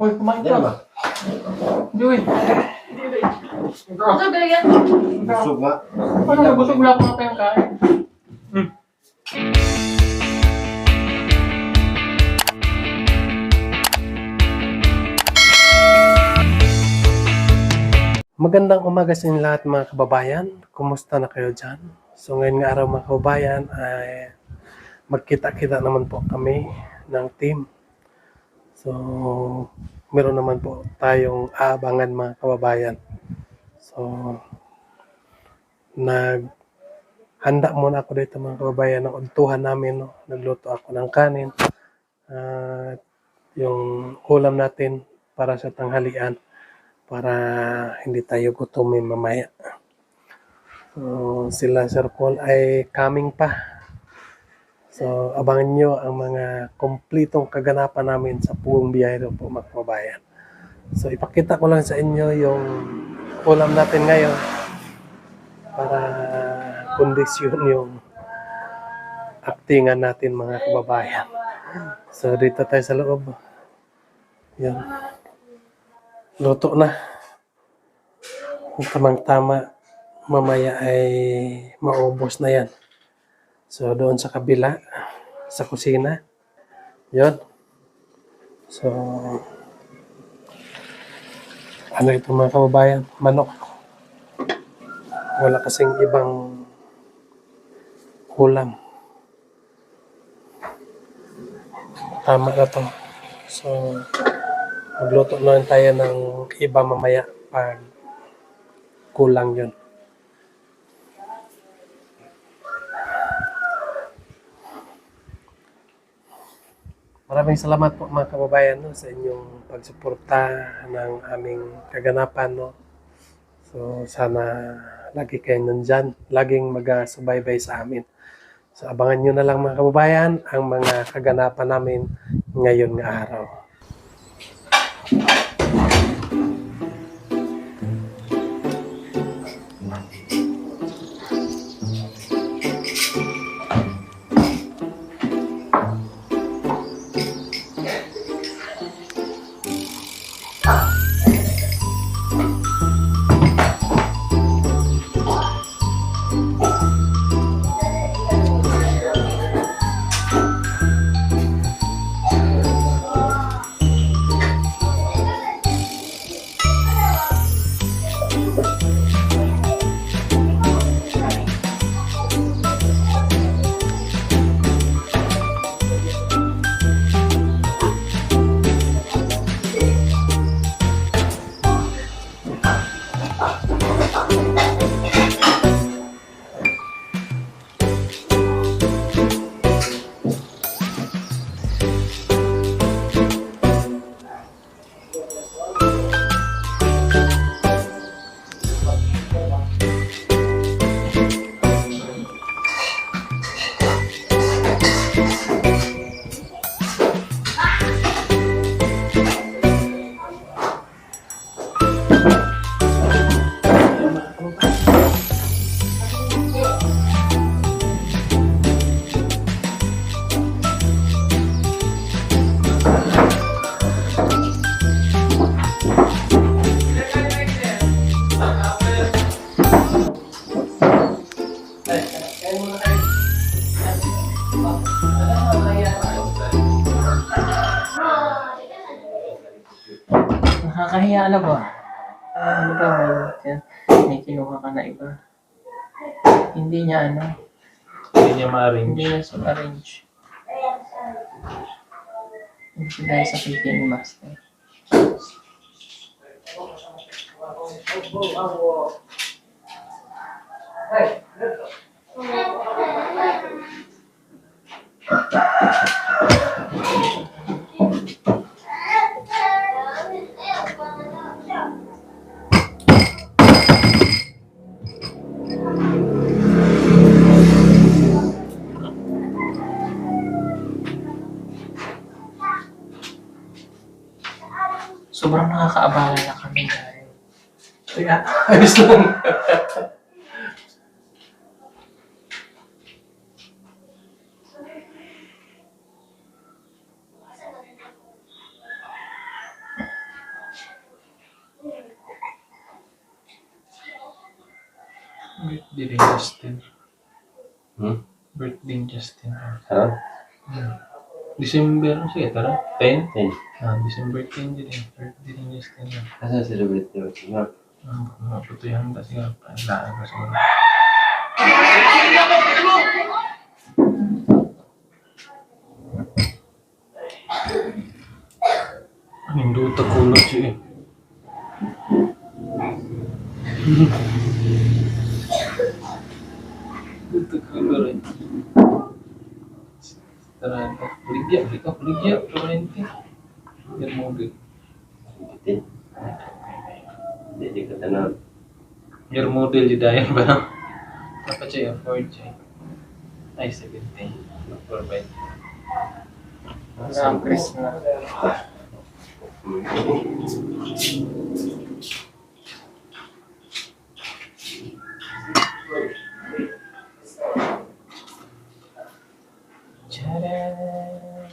Uy, kumain Hindi ka. naman. Joy. Ito, ganyan. Busog nga. Ano nabusog wala pa tayong kain? Magandang umaga sa inyo lahat mga kababayan. Kumusta na kayo dyan? So ngayon nga araw mga kababayan ay magkita-kita naman po kami ng team. So meron naman po tayong aabangan mga kababayan. So naghanda muna ako dito mga kababayan ng untuhan namin. No? Nagluto ako ng kanin. At yung ulam natin para sa tanghalian para hindi tayo gutumin mamaya. So, sila Sir Paul ay coming pa. So, abangan nyo ang mga kumplitong kaganapan namin sa buong biyahero po mga kababayan. So, ipakita ko lang sa inyo yung ulam natin ngayon para kondisyon yung aktingan natin mga kababayan. So, dito tayo sa loob. Yan. Luto na. Tamang-tama, mamaya ay maubos na yan. So, doon sa kabila, sa kusina. Yun. So, ano ito mga kababayan? Manok. Wala kasing ibang ulam. Tama na to. So, magluto na lang tayo ng iba mamaya pag kulang yun. Maraming salamat po mga kababayan no, sa inyong pagsuporta ng aming kaganapan. No. So sana lagi kayong nandyan, laging mag-subaybay sa amin. So abangan nyo na lang mga kababayan ang mga kaganapan namin ngayon nga araw. Nakakahiya na ba? Ano ba, may kinuha ka na iba. Hindi niya Hindi niya ma-arrange. hindi niya arrange. Hindi dahil sa kay ni Master. Sobrang nakakaabala na kami dahil Kaya, ayos lang. Birthday ni Justin. Birthday ni Justin. Ano? December, sige, tara. 10? 10. December 10 din. Birthday ni Justin. Asa celebrate niyo? Sige. Maputo yung handa siya. Laan ka siguro. Nindot ako ulo siya eh. Nindot ako ulo rin. Tara, peligya. Permanente. Biar mobil. Bitin. Hindi ka tanong. Biar model di dayan ba? Apa siya? Ford siya. Ay, 17. Provide. Ang Chris na.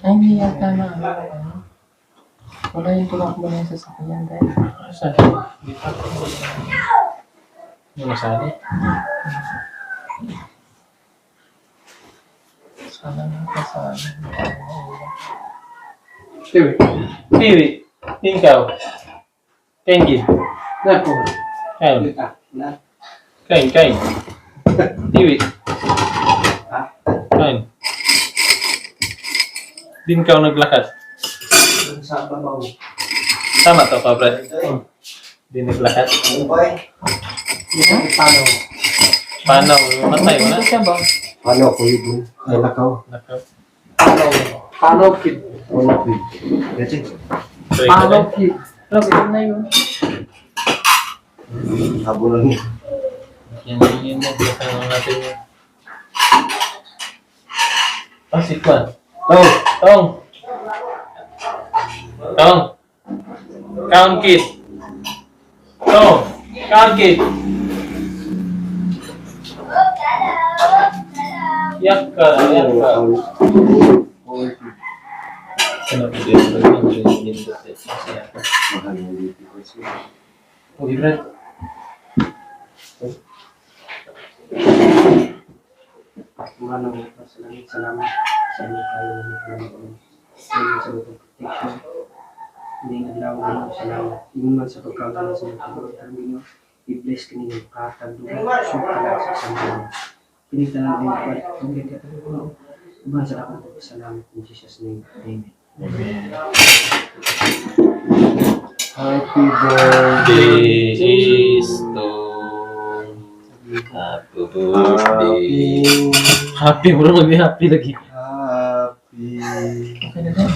Ay, hindi yata na. Wala yung tumakbo na yung sasakyan dahil. Saan? Di pa. Yung nasali? Sana nakasali. Tiwi. Ikaw. Kain. Naku. Kain. Tiwi. Kain. Din kau naglakad. Tama to, Brad. Din naglakad. Paano? Matay mo na? Paano ako yun? Ay, nakaw. Paano kid? Paano ako yun? Kasi, Paano kid? Alam na yun. habo lang yun. Yan na. Bukang natin yun. Sikwan. Tong. Count kid. Count kid. Yak ka. Kenapa dia begini gitu sih? Mahal mo dito. Oh, Brad. Salamat sa inyo kayo sa protection. Hindi adlaw mo salamat. Ingon sa pagkagala sa mga termino. I-bless kini yung katagdugan. Sukala sa sambahan. Pinitalan din pa. Kung hindi ka tayo. Iba sa ako. Salamat in Jesus' name. Amen. Happy birthday is to Happy birthday. Happy bro, happy lagi. Happy Okay na din.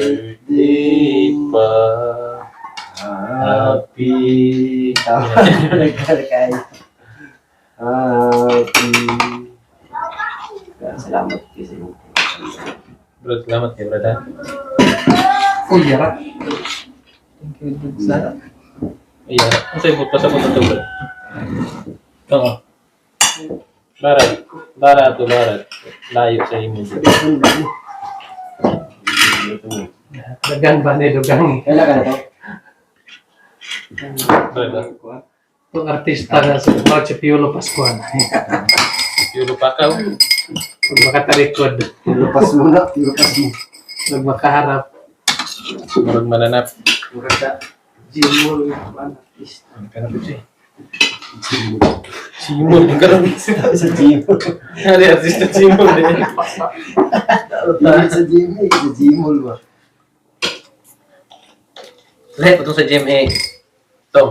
birthday pa. Happy Tama na kayo. Happy Salamat kayo sa inyo. Bro, selamat ya, brother. Oh, yara. Thank you, Dudsa. Iya, saya buat pasang foto tuh, bro. Tunggu. Barat. Layo sa imo. Dagan ba ni dugang? Kailan ka na to? Brother. Itong artista na sa March Piolo Pascual. Yung lupa ka. Huwag makatarikod. Lupas mo. Huwag makaharap. Marag mananap. Murada. Jimol. Pero siya. Simon, yung karoon. Sa Jimol. Hari artista Simon din. Sa Jimol ba? Lahat ito sa GMA. Ito.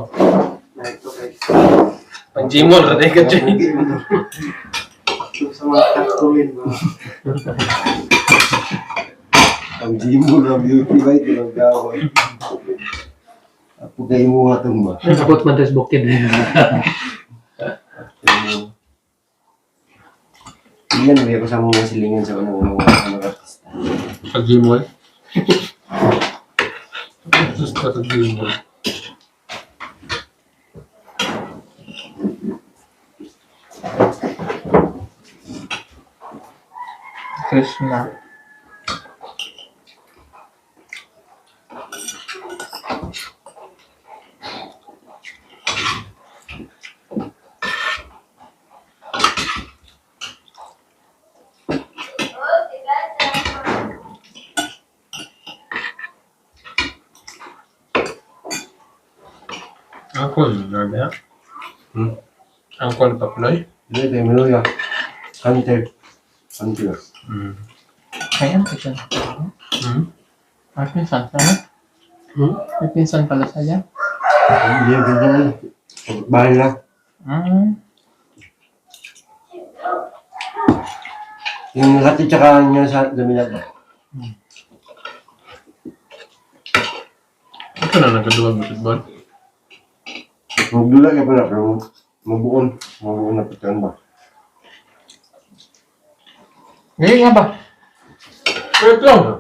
Pang Jimol, ratay ka dyan. Sa mga katuwin ba? Ang Jimol na beauty ba ito ng gawin? Apo kayo mo nga itong ba? Abot man tas bukid. Iyan, may ako sa mga silingan sa mga artista. Pag Jimol? Gusto ka Jimol. Krishna. Angkol, Narda. Angkol Paploy. Hindi, tayo minuya. Hunter. Hunter. Ayan, pinsan. Ay, pinsan. Ano? May pinsan pala sa'yo. Hindi yan ganyan. Bahay lang. Yung hati tsaka nyo sa damilag. Ito na nagkaduwag mo football. Magdula ka pala, pero mabuon. Mabuon na pagkaan ba? Ngayon nga ba? Wait lang.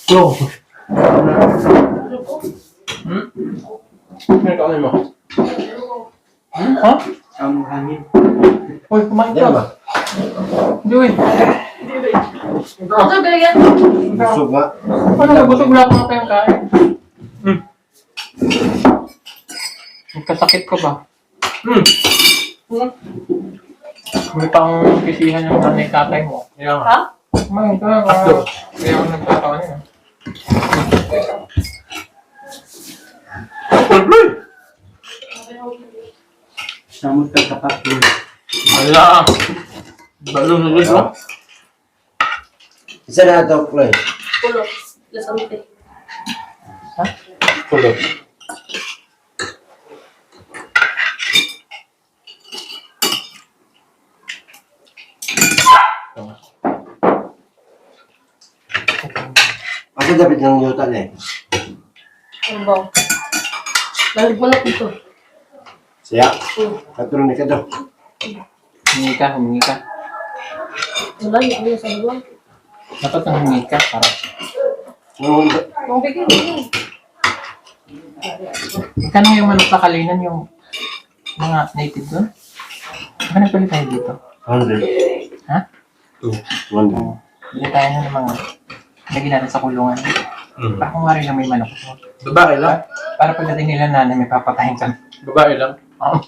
Go. May kanin mo. Ha? Ang hangin. Uy, kumain Yan ka. ba? Joey. Ano ba yan? Busog nga. Ano, nabusog na ako na tayong kain. Nagkasakit ka ba? May pang kisihan yung nanay tatay mo. Yan. Ha? Kumain ka. Kaya ako nagkakawan yun. Paploy. Samot ka tapat mo. Ala. Balong na gusto. Isa na ito, Chloe. Pulo. Lasante. Kulog. Ako dapat ng yuta na eh. Ano ba? Balik mo na ito. Siya. Katulong ni ka daw. Humingi ka, humingi ka. Wala, hindi ko sa buwan. Dapat nang humingi ka para. Nung Ang bigyan mo. Ikano yung manok sa kalinan yung mga native doon? Ano pala tayo dito? 100. Ha? 100. Bili tayo ng mga lagyan natin sa kulungan. Para kung wari lang may manok. Babae lang. Para pagdating nila nanay may papatayin ka. Babae lang. Oo.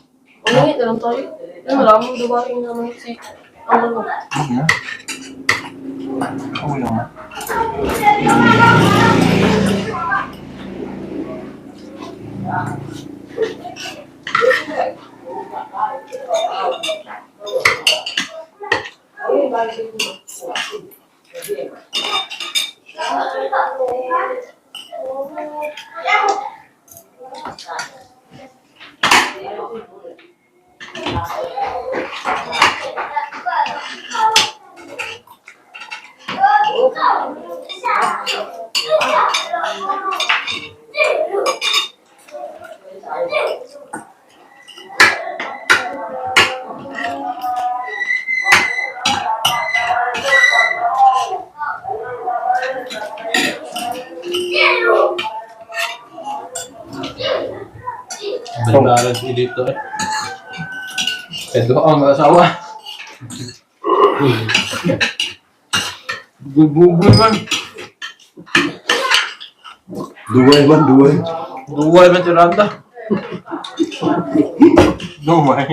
Umingi na lang tayo. Maraming dumating naman si ang ano. Hindi na. Ulo nga. Bandaran dito eh. Ito ang asawa. Bubugol man. Duway man, duway. Duway man si Randa. Dumay.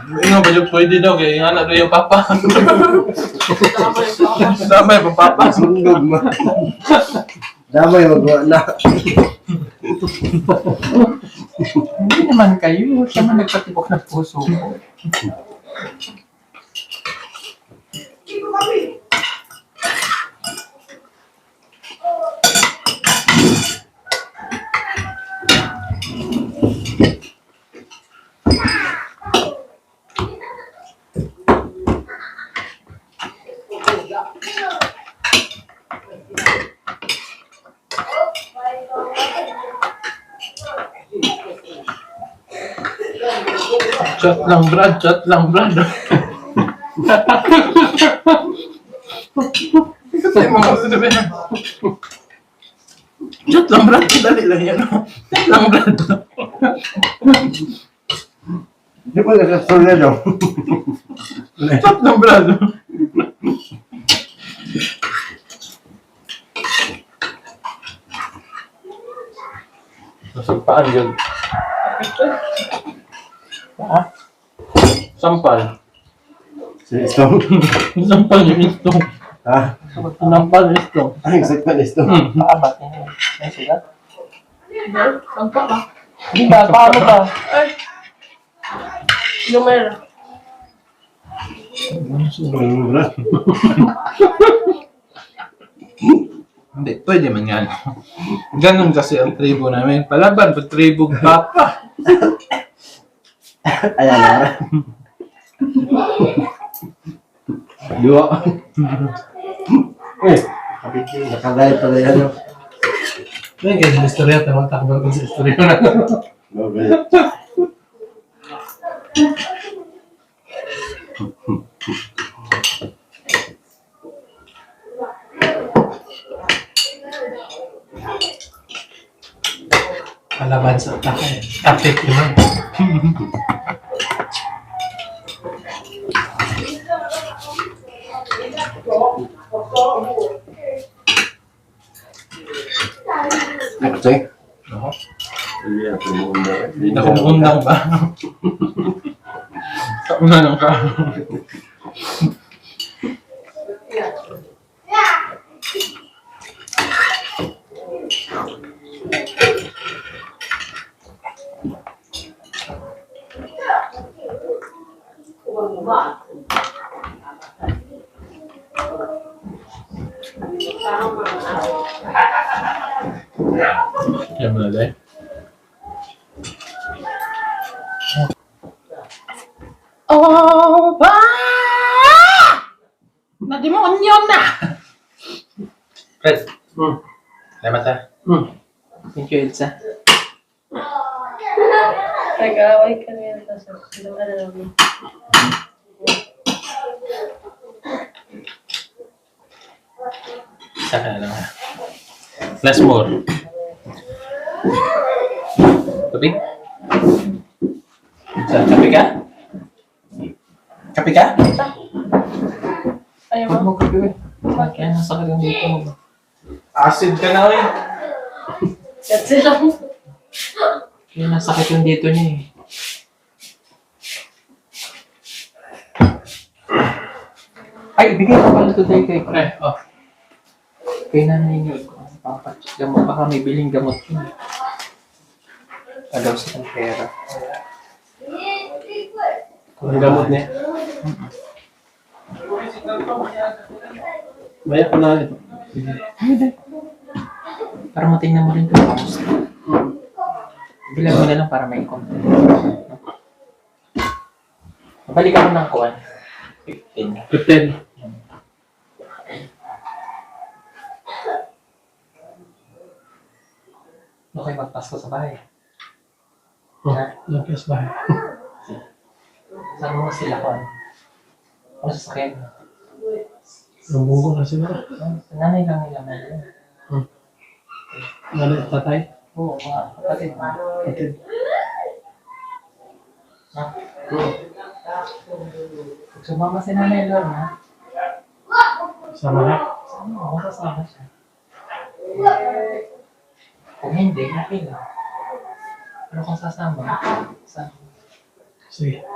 Nga ba yung pwede daw kaya nga na yung papa. Damay pa papa. Sundog man. Damay, magwa na. Hindi naman kayo. Siya man nagpatibok ng puso ko. Chat lang Brad, chat lang Brad. Kasi mo kasi sabi na. Chat lang Brad, dali lang yan. Chat lang Brad. Di ba nagkasal na daw? Chat lang Brad. Nasampaan yun. Ha? Sampal. Si Istong. Sampal yung ito. Ha? Nampal ito. Ay, saktan ito. Paabat niya. May sugat? Hindi. Sampa ka. Hindi ba? Paano ba? Ay. Lumer. Hindi, pwede man yan. Ganon kasi ang tribo namin. Palaban, pag tribo papa. Ayan na. Dua. Uy, nakadaya pala yan. Ay, ganyan istorya. Tawag takbo ko sa istorya na. Okay. Palaban sa takay. Tapik naman. Nakasay? Oo. Hindi ako muna. Nakumundang ba? Kauna lang ka. Yan mo na dahil. Oh, ba! Nademonyo na! Fred. Salamat ha. Thank you, Elsa. Nag-aaway ka rin. Tapos, lumer na namin. Saka na lang ha. Last more. Tubig? Kape ka? Kape ka? Ayaw Huwag mo. mo gagawin. Kaya nasa ka lang dito mo ba? Acid ka na rin. Kasi lang. Kaya nasakit yung dito niya eh. Ay, bigay ko pala today kay kay nanay niyo. Papacheck gamot. Baka may biling gamot yun. Agaw sa pera. Ang gamot niya. Maya ko na ito. Para matingnan mo rin kung kamusta. Bilang mo na lang para may content. Balik ako ng kuwan. 15. 15. Okay, magpasko sa bahay. Oh, lagkas bahay. Saan mo sila kuwan? Ano sasakyan? Lumbunggo na sila. Nanay lang nila mo. Ano, tatay? Oo, mga kapatid. Kapatid. Ha? Pag sumama si nanay Lord, ha? Sama na. Saan mo? Masasama siya. Kung hindi, okay lang. Pero kung sasama, sasama. Sige.